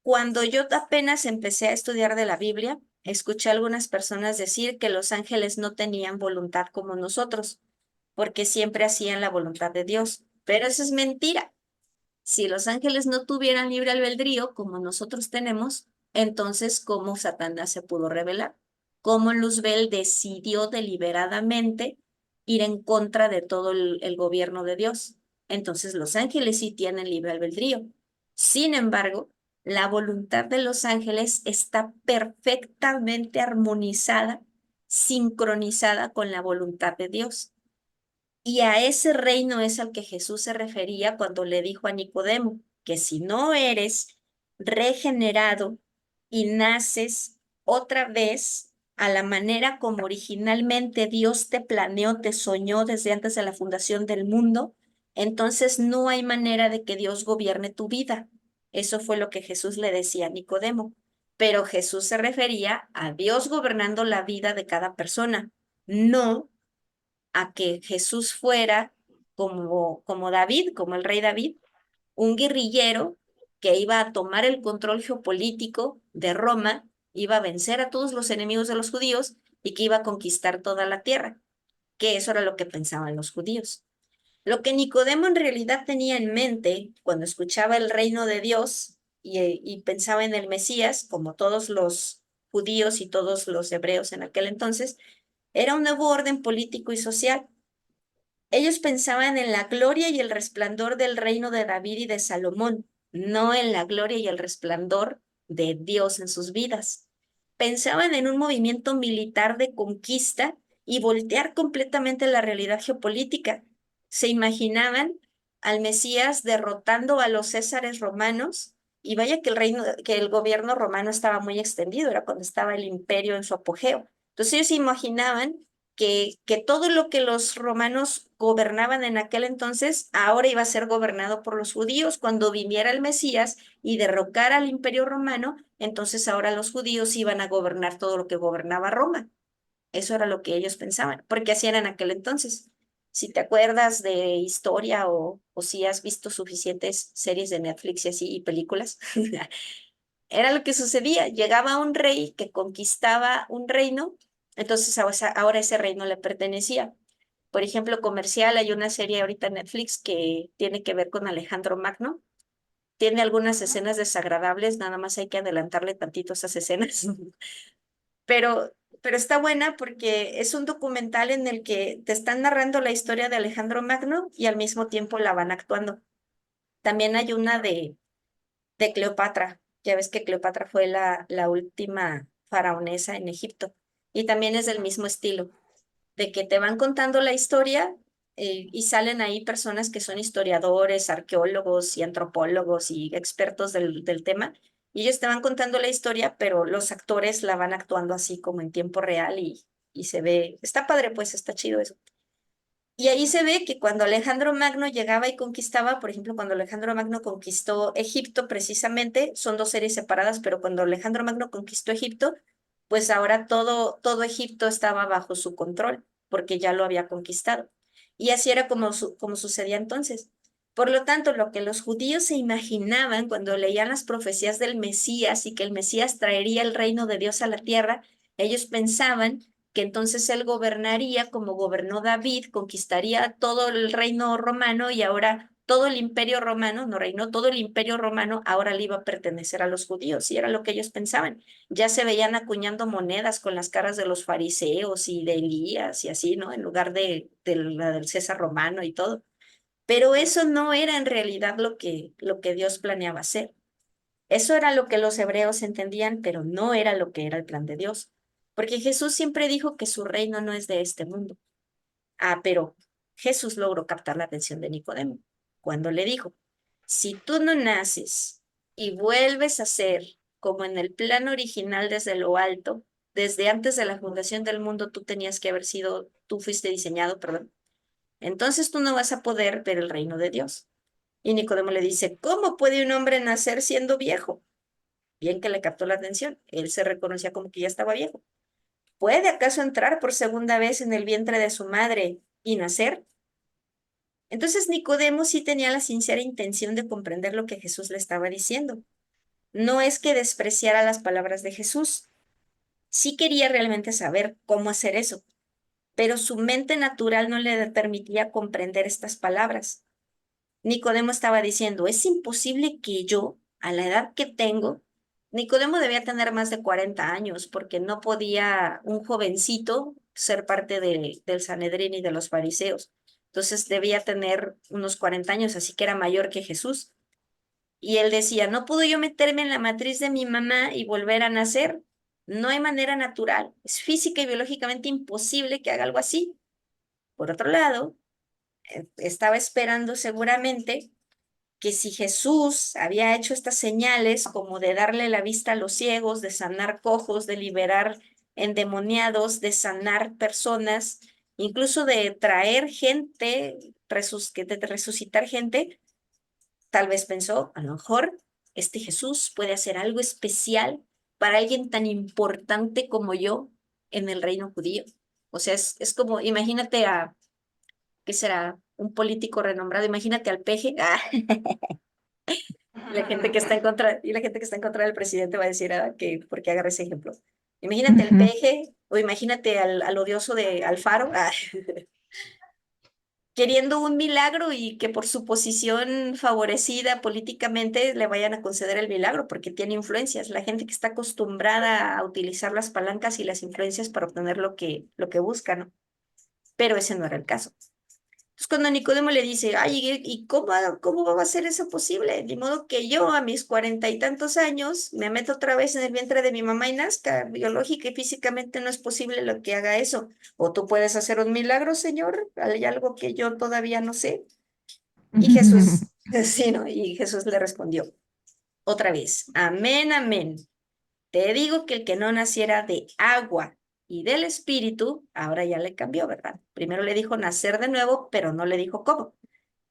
Cuando yo apenas empecé a estudiar de la Biblia, escuché a algunas personas decir que los ángeles no tenían voluntad como nosotros, porque siempre hacían la voluntad de Dios. Pero eso es mentira. Si los ángeles no tuvieran libre albedrío, como nosotros tenemos, entonces, ¿cómo Satanás se pudo revelar? ¿Cómo Luzbel decidió deliberadamente ir en contra de todo el gobierno de Dios? Entonces, los ángeles sí tienen libre albedrío. Sin embargo, la voluntad de los ángeles está perfectamente armonizada, sincronizada con la voluntad de Dios. Y a ese reino es al que Jesús se refería cuando le dijo a Nicodemo que si no eres regenerado y naces otra vez a la manera como originalmente Dios te planeó, te soñó desde antes de la fundación del mundo, entonces no hay manera de que Dios gobierne tu vida. Eso fue lo que Jesús le decía a Nicodemo. Pero Jesús se refería a Dios gobernando la vida de cada persona, no a que Jesús fuera como David, como el rey David, un guerrillero que iba a tomar el control geopolítico de Roma, iba a vencer a todos los enemigos de los judíos y que iba a conquistar toda la tierra, que eso era lo que pensaban los judíos. Lo que Nicodemo en realidad tenía en mente cuando escuchaba el reino de Dios y pensaba en el Mesías, como todos los judíos y todos los hebreos en aquel entonces, era un nuevo orden político y social. Ellos pensaban en la gloria y el resplandor del reino de David y de Salomón, no en la gloria y el resplandor de Dios en sus vidas. Pensaban en un movimiento militar de conquista y voltear completamente la realidad geopolítica. Se imaginaban al Mesías derrotando a los césares romanos y vaya que que el gobierno romano estaba muy extendido, era cuando estaba el imperio en su apogeo. Entonces ellos se imaginaban que todo lo que los romanos gobernaban en aquel entonces ahora iba a ser gobernado por los judíos. Cuando viniera el Mesías y derrocara al imperio romano, entonces ahora los judíos iban a gobernar todo lo que gobernaba Roma. Eso era lo que ellos pensaban, porque hacían en aquel entonces. Si te acuerdas de historia o si has visto suficientes series de Netflix y así y películas, era lo que sucedía. Llegaba un rey que conquistaba un reino, entonces ahora ese reino le pertenecía. Por ejemplo, comercial, hay una serie ahorita en Netflix que tiene que ver con Alejandro Magno. Tiene algunas escenas desagradables, nada más hay que adelantarle tantito esas escenas. Pero está buena porque es un documental en el que te están narrando la historia de Alejandro Magno y al mismo tiempo la van actuando. También hay una de Cleopatra. Ya ves que Cleopatra fue la última faraonesa en Egipto. Y también es del mismo estilo, de que te van contando la historia y salen ahí personas que son historiadores, arqueólogos y antropólogos y expertos del tema Y ellos te van contando la historia, pero los actores la van actuando así como en tiempo real y se ve, está padre, pues está chido eso. Y ahí se ve que cuando Alejandro Magno llegaba y conquistaba, por ejemplo, cuando Alejandro Magno conquistó Egipto precisamente, son dos series separadas, pero cuando Alejandro Magno conquistó Egipto, pues ahora todo Egipto estaba bajo su control, porque ya lo había conquistado. Y así era como sucedía entonces. Por lo tanto, lo que los judíos se imaginaban cuando leían las profecías del Mesías y que el Mesías traería el reino de Dios a la tierra, ellos pensaban que entonces él gobernaría como gobernó David, conquistaría todo el reino romano y ahora todo el imperio romano, no reinó, todo el imperio romano ahora le iba a pertenecer a los judíos, y era lo que ellos pensaban. Ya se veían acuñando monedas con las caras de los fariseos y de Elías y así, ¿no? En lugar de la del César romano y todo. Pero eso no era en realidad lo que Dios planeaba hacer. Eso era lo que los hebreos entendían, pero no era lo que era el plan de Dios. Porque Jesús siempre dijo que su reino no es de este mundo. Ah, pero Jesús logró captar la atención de Nicodemo cuando le dijo, si tú no naces y vuelves a ser como en el plan original desde lo alto, desde antes de la fundación del mundo tú tenías que haber sido, tú fuiste diseñado, perdón, entonces tú no vas a poder ver el reino de Dios. Y Nicodemo le dice, ¿cómo puede un hombre nacer siendo viejo? Bien que le captó la atención. Él se reconocía como que ya estaba viejo. ¿Puede acaso entrar por segunda vez en el vientre de su madre y nacer? Entonces Nicodemo sí tenía la sincera intención de comprender lo que Jesús le estaba diciendo. No es que despreciara las palabras de Jesús, sí quería realmente saber cómo hacer eso, pero su mente natural no le permitía comprender estas palabras. Nicodemo estaba diciendo, es imposible que yo, a la edad que tengo, Nicodemo debía tener más de 40 años, porque no podía un jovencito ser parte del Sanedrín y de los fariseos. Entonces debía tener unos 40 años, así que era mayor que Jesús. Y él decía, no puedo yo meterme en la matriz de mi mamá y volver a nacer. No hay manera natural. Es física y biológicamente imposible que haga algo así. Por otro lado, estaba esperando seguramente que si Jesús había hecho estas señales como de darle la vista a los ciegos, de sanar cojos, de liberar endemoniados, de sanar personas, incluso de traer gente, de resucitar gente, tal vez pensó, a lo mejor este Jesús puede hacer algo especial para alguien tan importante como yo en el reino judío. O sea, es como, imagínate ¿qué será? Un político renombrado, imagínate al peje. La gente que está en contra, y la gente que está en contra del presidente va a decir que, ¿por qué agarré ese ejemplo? Imagínate al Ujú. peje o imagínate al odioso de Alfaro, queriendo un milagro y que por su posición favorecida políticamente le vayan a conceder el milagro porque tiene influencias. La gente que está acostumbrada a utilizar las palancas y las influencias para obtener lo que busca, ¿no? Pero ese no era el caso. Entonces, cuando Nicodemo le dice, ay, ¿y cómo va a ser eso posible? De modo que yo a mis 40 y tantos años me meto otra vez en el vientre de mi mamá y nazca. Biológica y físicamente no es posible lo que haga eso. O tú puedes hacer un milagro, Señor. Hay algo que yo todavía no sé. Y Jesús, sí, ¿no? Y Jesús le respondió otra vez, amén, amén. Te digo que el que no naciera de agua y del espíritu, ahora ya le cambió, ¿verdad? Primero le dijo nacer de nuevo, pero no le dijo cómo.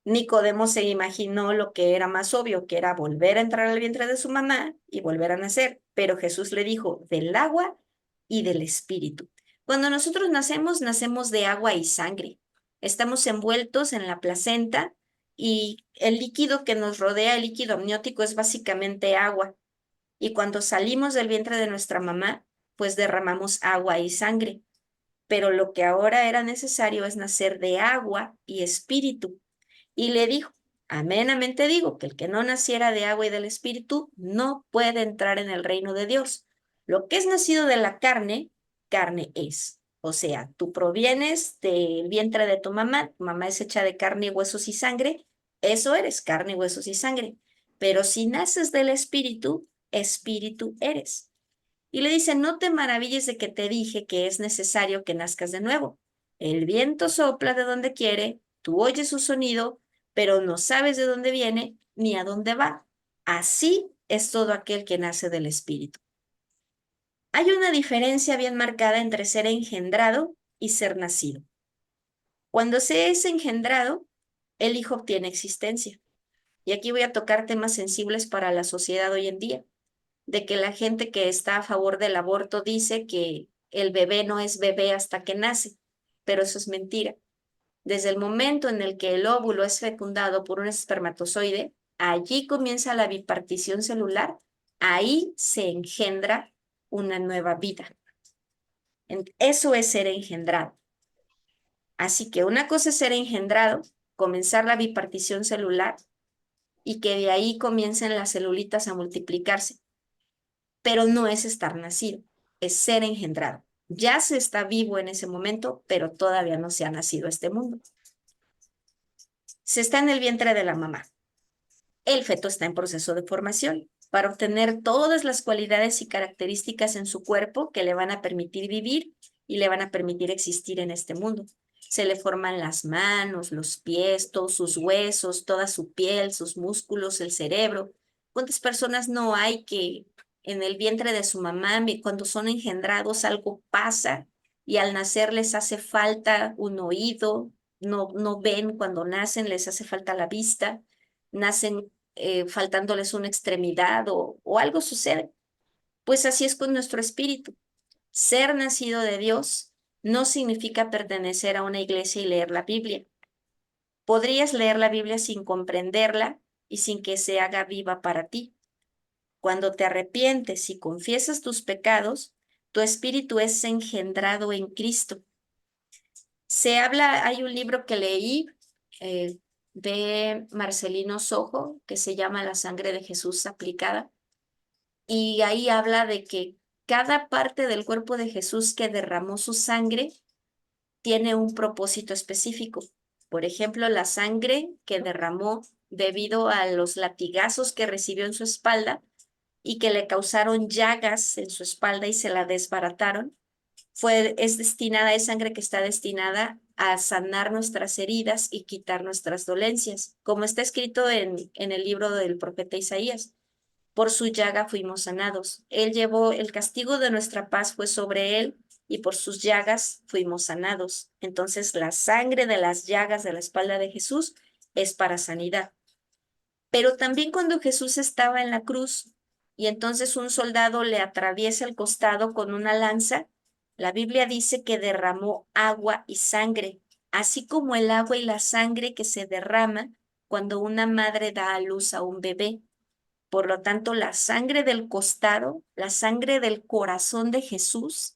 Nicodemo se imaginó lo que era más obvio, que era volver a entrar al vientre de su mamá y volver a nacer, pero Jesús le dijo del agua y del espíritu. Cuando nosotros nacemos, nacemos de agua y sangre. Estamos envueltos en la placenta y el líquido que nos rodea, el líquido amniótico, es básicamente agua. Y cuando salimos del vientre de nuestra mamá, pues derramamos agua y sangre. Pero lo que ahora era necesario es nacer de agua y espíritu. Y le dijo, amén, amén te digo, que el que no naciera de agua y del espíritu no puede entrar en el reino de Dios. Lo que es nacido de la carne, carne es. O sea, tú provienes del vientre de tu mamá es hecha de carne, huesos y sangre, eso eres, carne, huesos y sangre. Pero si naces del espíritu, espíritu eres. Y le dice, no te maravilles de que te dije que es necesario que nazcas de nuevo. El viento sopla de donde quiere, tú oyes su sonido, pero no sabes de dónde viene ni a dónde va. Así es todo aquel que nace del Espíritu. Hay una diferencia bien marcada entre ser engendrado y ser nacido. Cuando se es engendrado, el hijo obtiene existencia. Y aquí voy a tocar temas sensibles para la sociedad hoy en día, de que la gente que está a favor del aborto dice que el bebé no es bebé hasta que nace, pero eso es mentira. Desde el momento en el que el óvulo es fecundado por un espermatozoide, allí comienza la bipartición celular, ahí se engendra una nueva vida. Eso es ser engendrado. Así que una cosa es ser engendrado, comenzar la bipartición celular y que de ahí comiencen las celulitas a multiplicarse, pero no es estar nacido, es ser engendrado. Ya se está vivo en ese momento, pero todavía no se ha nacido a este mundo. Se está en el vientre de la mamá. El feto está en proceso de formación para obtener todas las cualidades y características en su cuerpo que le van a permitir vivir y le van a permitir existir en este mundo. Se le forman las manos, los pies, todos sus huesos, toda su piel, sus músculos, el cerebro. ¿Cuántas personas no hay que en el vientre de su mamá, cuando son engendrados, algo pasa y al nacer les hace falta un oído, no ven cuando nacen, les hace falta la vista, nacen faltándoles una extremidad o algo sucede? Pues así es con nuestro espíritu. Ser nacido de Dios no significa pertenecer a una iglesia y leer la Biblia. Podrías leer la Biblia sin comprenderla y sin que se haga viva para ti. Cuando te arrepientes y confiesas tus pecados, tu espíritu es engendrado en Cristo. Hay un libro que leí eh, de Marcelino Sojo que se llama La sangre de Jesús aplicada, y ahí habla de que cada parte del cuerpo de Jesús que derramó su sangre tiene un propósito específico. Por ejemplo, la sangre que derramó debido a los latigazos que recibió en su espalda y que le causaron llagas en su espalda y se la desbarataron, es sangre que está destinada a sanar nuestras heridas y quitar nuestras dolencias, como está escrito en el libro del profeta Isaías. Por su llaga fuimos sanados. Él llevó el castigo de nuestra paz, fue sobre él, y por sus llagas fuimos sanados. Entonces, la sangre de las llagas de la espalda de Jesús es para sanidad. Pero también cuando Jesús estaba en la cruz y entonces un soldado le atraviesa el costado con una lanza, la Biblia dice que derramó agua y sangre, así como el agua y la sangre que se derrama cuando una madre da a luz a un bebé. Por lo tanto, la sangre del costado, la sangre del corazón de Jesús,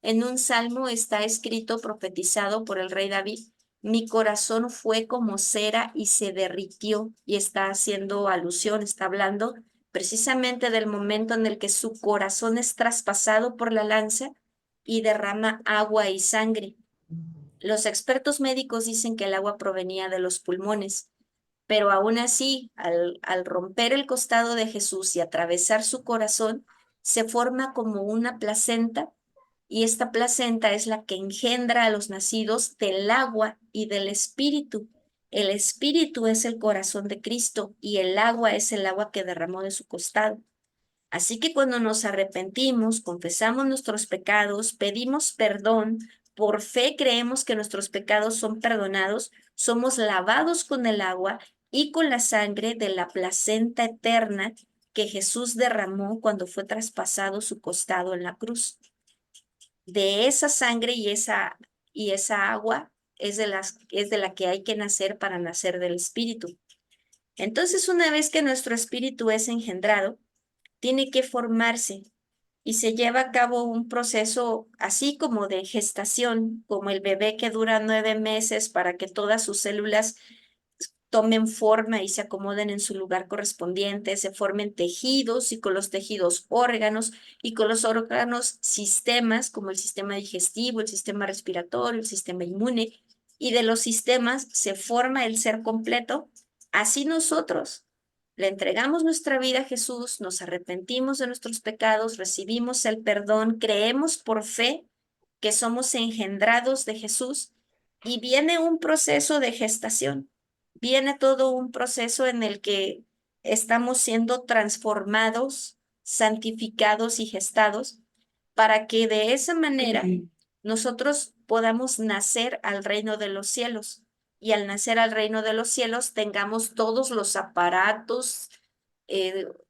en un salmo está escrito, profetizado por el rey David: mi corazón fue como cera y se derritió, y está haciendo alusión, está hablando precisamente del momento en el que su corazón es traspasado por la lanza y derrama agua y sangre. Los expertos médicos dicen que el agua provenía de los pulmones, pero aún así, al romper el costado de Jesús y atravesar su corazón, se forma como una placenta, y esta placenta es la que engendra a los nacidos del agua y del espíritu. El espíritu es el corazón de Cristo y el agua es el agua que derramó de su costado. Así que cuando nos arrepentimos, confesamos nuestros pecados, pedimos perdón, por fe creemos que nuestros pecados son perdonados, somos lavados con el agua y con la sangre de la placenta eterna que Jesús derramó cuando fue traspasado su costado en la cruz. De esa sangre y esa agua es de la que hay que nacer para nacer del Espíritu. Entonces, una vez que nuestro espíritu es engendrado, tiene que formarse y se lleva a cabo un proceso así como de gestación, como el bebé que dura 9 meses para que todas sus células tomen forma y se acomoden en su lugar correspondiente, se formen tejidos, y con los tejidos órganos, y con los órganos sistemas como el sistema digestivo, el sistema respiratorio, el sistema inmune, y de los sistemas se forma el ser completo. Así nosotros le entregamos nuestra vida a Jesús, nos arrepentimos de nuestros pecados, recibimos el perdón, creemos por fe que somos engendrados de Jesús, y viene un proceso de gestación. Viene todo un proceso en el que estamos siendo transformados, santificados y gestados para que de esa manera nosotros podamos nacer al reino de los cielos. Y al nacer al reino de los cielos tengamos todos los aparatos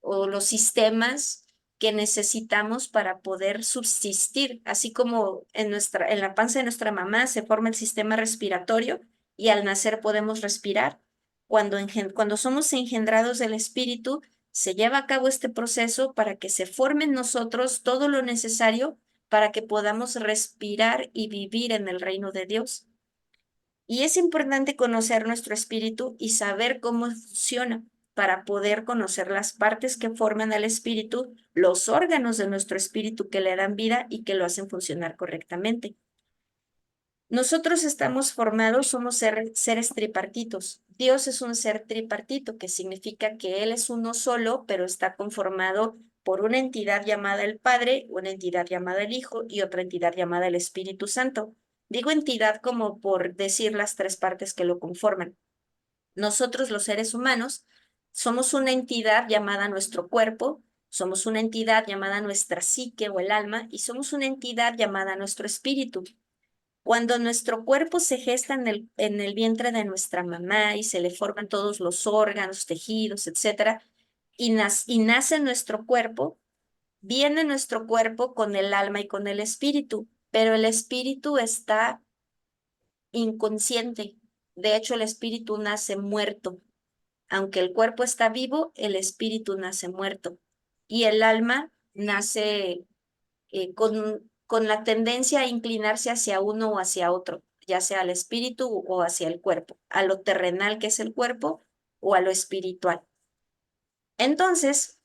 o los sistemas que necesitamos para poder subsistir, así como en la panza de nuestra mamá se forma el sistema respiratorio y al nacer podemos respirar. Cuando somos engendrados del Espíritu, se lleva a cabo este proceso para que se forme en nosotros todo lo necesario para que podamos respirar y vivir en el reino de Dios. Y es importante conocer nuestro espíritu y saber cómo funciona para poder conocer las partes que forman al espíritu, los órganos de nuestro espíritu que le dan vida y que lo hacen funcionar correctamente. Nosotros estamos formados, somos seres tripartitos. Dios es un ser tripartito, que significa que Él es uno solo, pero está conformado por una entidad llamada el Padre, una entidad llamada el Hijo y otra entidad llamada el Espíritu Santo. Digo entidad como por decir las tres partes que lo conforman. Nosotros, los seres humanos, somos una entidad llamada nuestro cuerpo, somos una entidad llamada nuestra psique o el alma y somos una entidad llamada nuestro espíritu. Cuando nuestro cuerpo se gesta en el vientre de nuestra mamá y se le forman todos los órganos, tejidos, etcétera, y nace nuestro cuerpo, viene nuestro cuerpo con el alma y con el espíritu, pero el espíritu está inconsciente. De hecho, el espíritu nace muerto. Aunque el cuerpo está vivo, el espíritu nace muerto. Y el alma nace con la tendencia a inclinarse hacia uno o hacia otro, ya sea al espíritu o hacia el cuerpo, a lo terrenal que es el cuerpo o a lo espiritual. Entonces,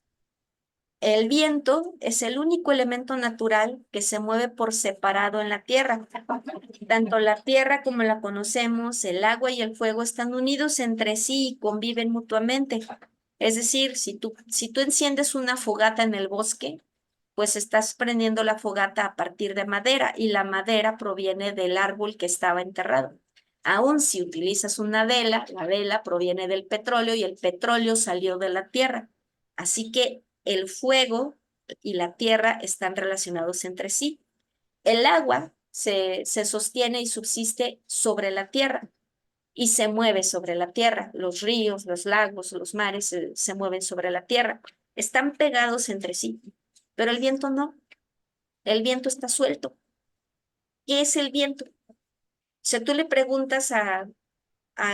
el viento es el único elemento natural que se mueve por separado en la Tierra. Tanto la Tierra como la conocemos, el agua y el fuego están unidos entre sí y conviven mutuamente. Es decir, si tú enciendes una fogata en el bosque, pues estás prendiendo la fogata a partir de madera y la madera proviene del árbol que estaba enterrado. Aún si utilizas una vela, la vela proviene del petróleo y el petróleo salió de la tierra. Así que el fuego y la tierra están relacionados entre sí. El agua se sostiene y subsiste sobre la tierra y se mueve sobre la tierra. Los ríos, los lagos, los mares se mueven sobre la tierra. Están pegados entre sí, pero el viento no. El viento está suelto. ¿Qué es el viento? Si tú le preguntas a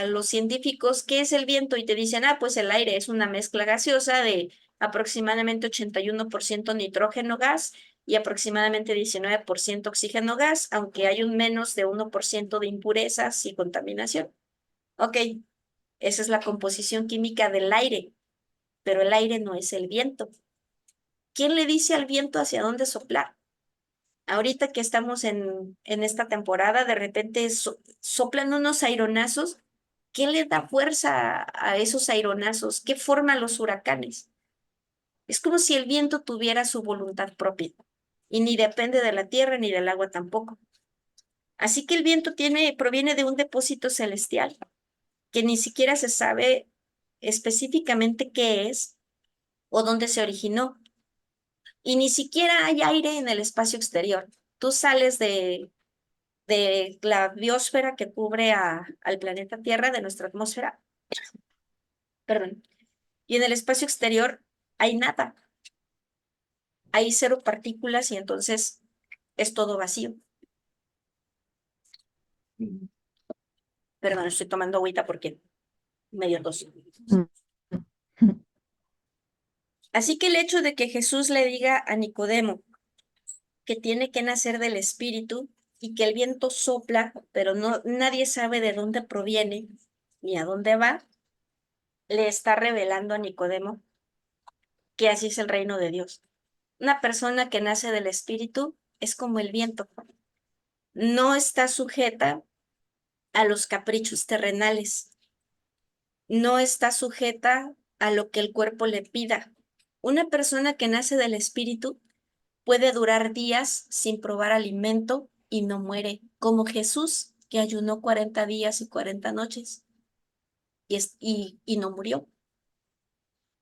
los científicos qué es el viento y te dicen, pues el aire es una mezcla gaseosa de aproximadamente 81% nitrógeno gas y aproximadamente 19% oxígeno gas, aunque hay un menos de 1% de impurezas y contaminación. Ok, esa es la composición química del aire, pero el aire no es el viento. ¿Quién le dice al viento hacia dónde soplar? Ahorita que estamos en esta temporada, de repente soplan unos aironazos. ¿Qué le da fuerza a esos aironazos? ¿Qué forma los huracanes? Es como si el viento tuviera su voluntad propia y ni depende de la tierra ni del agua tampoco. Así que el viento proviene de un depósito celestial que ni siquiera se sabe específicamente qué es o dónde se originó. Y ni siquiera hay aire en el espacio exterior. Tú sales de la biosfera que cubre al planeta Tierra, de nuestra atmósfera, perdón, y en el espacio exterior hay nada, hay cero partículas y entonces es todo vacío. Perdón, estoy tomando agüita porque me dio tos. Así que el hecho de que Jesús le diga a Nicodemo que tiene que nacer del Espíritu y que el viento sopla, pero nadie sabe de dónde proviene ni a dónde va, le está revelando a Nicodemo que así es el reino de Dios. Una persona que nace del Espíritu es como el viento. No está sujeta a los caprichos terrenales. No está sujeta a lo que el cuerpo le pida. Una persona que nace del Espíritu puede durar días sin probar alimento y no muere, como Jesús, que ayunó 40 días y 40 noches y no murió.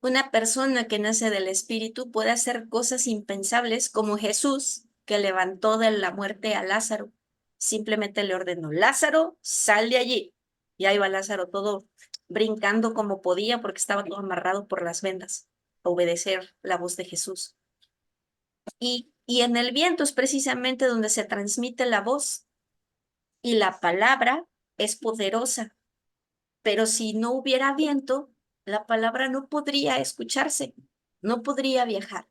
Una persona que nace del Espíritu puede hacer cosas impensables como Jesús, que levantó de la muerte a Lázaro. Simplemente le ordenó, Lázaro, sal de allí. Y ahí va Lázaro todo brincando como podía porque estaba todo amarrado por las vendas, a obedecer la voz de Jesús. Y en el viento es precisamente donde se transmite la voz y la palabra es poderosa. Pero si no hubiera viento, la palabra no podría escucharse, no podría viajar.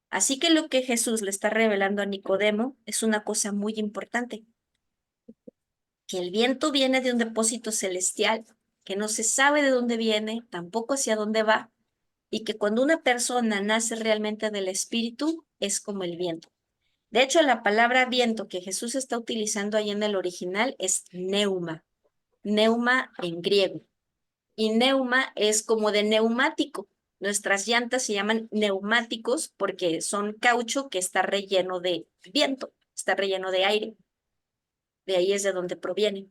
Así que lo que Jesús le está revelando a Nicodemo es una cosa muy importante, que el viento viene de un depósito celestial, que no se sabe de dónde viene, tampoco hacia dónde va, y que cuando una persona nace realmente del Espíritu, es como el viento. De hecho, la palabra viento que Jesús está utilizando ahí en el original es neuma, neuma en griego. Y neuma es como de neumático. Nuestras llantas se llaman neumáticos porque son caucho que está relleno de viento, está relleno de aire. De ahí es de donde proviene.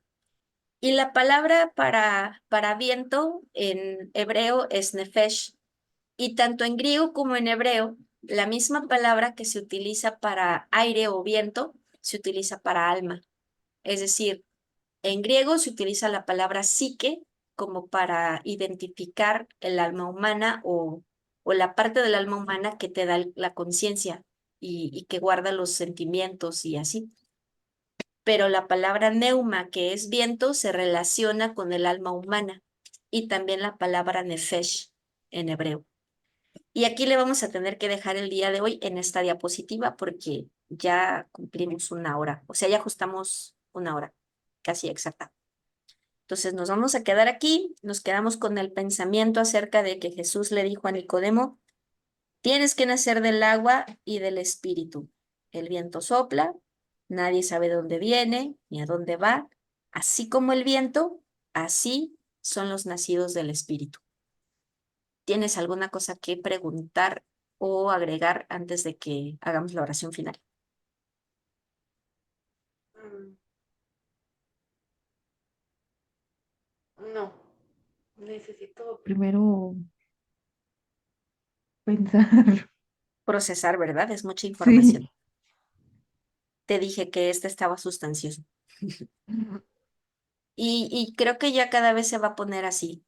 Y la palabra para viento en hebreo es nefesh. Y tanto en griego como en hebreo, la misma palabra que se utiliza para aire o viento, se utiliza para alma. Es decir, en griego se utiliza la palabra psique como para identificar el alma humana o la parte del alma humana que te da la conciencia y que guarda los sentimientos y así. Pero la palabra neuma, que es viento, se relaciona con el alma humana y también la palabra nefesh en hebreo. Y aquí le vamos a tener que dejar el día de hoy en esta diapositiva porque ya cumplimos una hora, o sea, ya ajustamos una hora, casi exacta. Entonces nos vamos a quedar aquí, nos quedamos con el pensamiento acerca de que Jesús le dijo a Nicodemo, tienes que nacer del agua y del espíritu. El viento sopla, nadie sabe dónde viene ni a dónde va. Así como el viento, así son los nacidos del espíritu. ¿Tienes alguna cosa que preguntar o agregar antes de que hagamos la oración final? Mm, No, necesito. Primero pensar. Procesar, ¿verdad? Es mucha información. Sí. Te dije que este estaba sustancioso. Y creo que ya cada vez se va a poner así,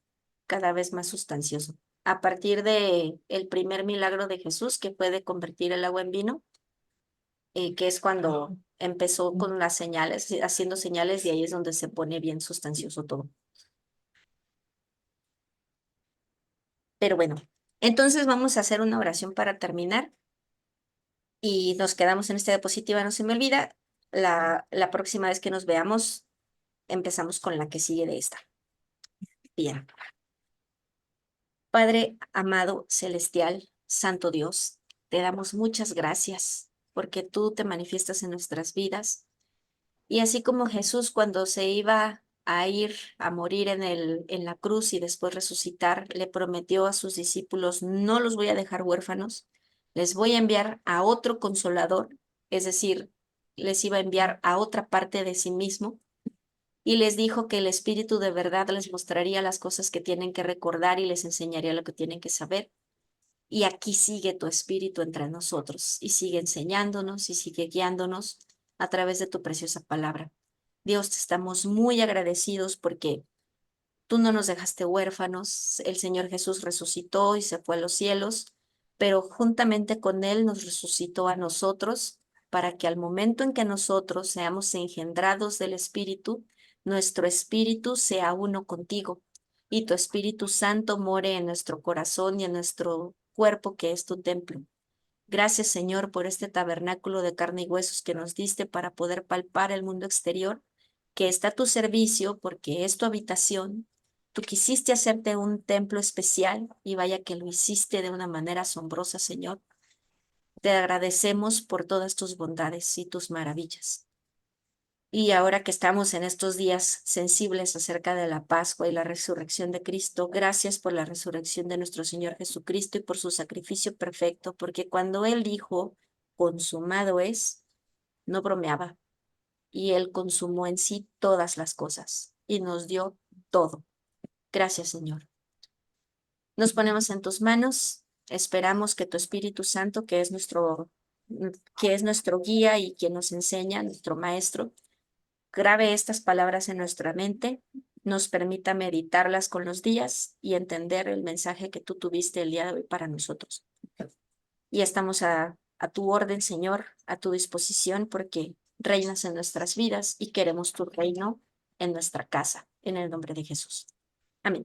cada vez más sustancioso. A partir de el primer milagro de Jesús, que fue de convertir el agua en vino, que es cuando empezó con las señales, haciendo señales, y ahí es donde se pone bien sustancioso todo. Pero bueno, entonces vamos a hacer una oración para terminar y nos quedamos en esta diapositiva, no se me olvida. La próxima vez que nos veamos, empezamos con la que sigue de esta. Bien. Padre amado, celestial, santo Dios, te damos muchas gracias porque tú te manifiestas en nuestras vidas. Y así como Jesús cuando se iba a ir a morir en la cruz y después resucitar, le prometió a sus discípulos, no los voy a dejar huérfanos, les voy a enviar a otro consolador, es decir, les iba a enviar a otra parte de sí mismo y les dijo que el Espíritu de verdad les mostraría las cosas que tienen que recordar y les enseñaría lo que tienen que saber. Y aquí sigue tu Espíritu entre nosotros y sigue enseñándonos y sigue guiándonos a través de tu preciosa palabra. Dios, te estamos muy agradecidos porque tú no nos dejaste huérfanos. El Señor Jesús resucitó y se fue a los cielos, pero juntamente con Él nos resucitó a nosotros para que al momento en que nosotros seamos engendrados del Espíritu, nuestro espíritu sea uno contigo y tu Espíritu Santo more en nuestro corazón y en nuestro cuerpo que es tu templo. Gracias, Señor, por este tabernáculo de carne y huesos que nos diste para poder palpar el mundo exterior, que está a tu servicio porque es tu habitación. Tú quisiste hacerte un templo especial y vaya que lo hiciste de una manera asombrosa, Señor. Te agradecemos por todas tus bondades y tus maravillas. Y ahora que estamos en estos días sensibles acerca de la Pascua y la resurrección de Cristo, gracias por la resurrección de nuestro Señor Jesucristo y por su sacrificio perfecto, porque cuando Él dijo, consumado es, no bromeaba, y Él consumó en sí todas las cosas y nos dio todo. Gracias, Señor. Nos ponemos en tus manos, esperamos que tu Espíritu Santo, que es nuestro guía y quien nos enseña, nuestro maestro, grabe estas palabras en nuestra mente, nos permita meditarlas con los días y entender el mensaje que tú tuviste el día de hoy para nosotros. Y estamos a tu orden, Señor, a tu disposición, porque reinas en nuestras vidas y queremos tu reino en nuestra casa, en el nombre de Jesús. Amén.